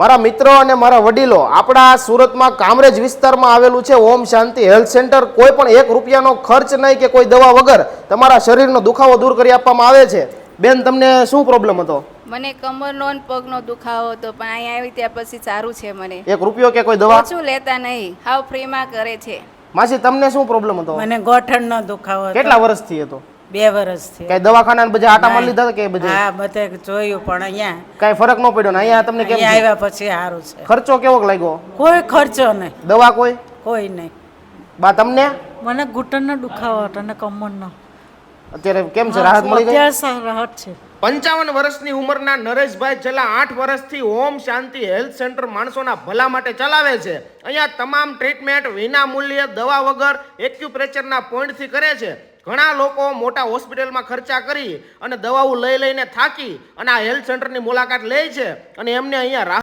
મારા મિત્રો અને મારા વડીલો, આપણા સુરતમાં કામરેજ વિસ્તારમાં આવેલું છે ઓમ શાંતિ હેલ્થ સેન્ટર. કોઈ પણ ₹1નો ખર્ચ નહીં કે કોઈ દવા વગર તમારા શરીરનો દુખાવો દૂર કરી આપવામાં આવે છે. બેન, તમને શું પ્રોબ્લેમ હતો? મને કમરનો અને પગનો દુખાવો હતો, પણ અહીંયા આવી ત્યાં પછી સારું છે. મને ₹1 કે કોઈ દવા ઓછું લેતા નહીં, હાવ ફ્રીમાં કરે છે. માસી, તમને શું પ્રોબ્લેમ હતો? મને ગોઠણનો દુખાવો હતો. કેટલા વર્ષથી હતો? 2 વર્ષથી. કઈ દવાખાના બધા આટા મારી લીધા હતા કે બધે? હા, બધે જોયું, પણ અહીંયા કઈ ફરક ન પડ્યો ને અહીંયા તમને કેમ અહીંયા આવ્યા પછી સારું છે. ખર્ચો કેવો લાગ્યો? કોઈ ખર્ચો નહીં, દવા કોઈ નહીં. બા, તમને મને ઘૂંટણનો દુખાવો હતો અને કમરનો. અત્યારે કેમ છે? રાહત મળી ગઈ? અત્યારે રાહત છે. 55 વર્ષની ઉંમરના નરેશભાઈ છેલ્લા 8 વર્ષથી ઓમ શાંતિ હેલ્થ સેન્ટર માણસોના ભલા માટે ચલાવે છે. અહીંયા તમામ ટ્રીટમેન્ટ વિના મૂલ્યે, દવા વગર, એક્યુપ્રેશરના પોઈન્ટથી કરે છે. ઘણા લોકો મોટા હોસ્પિટલમાં ખર્ચા કરી અને દવાઓ લઈને થાકી અને આ હેલ્થ સેન્ટરની મુલાકાત લે છે અને એમને અહીંયા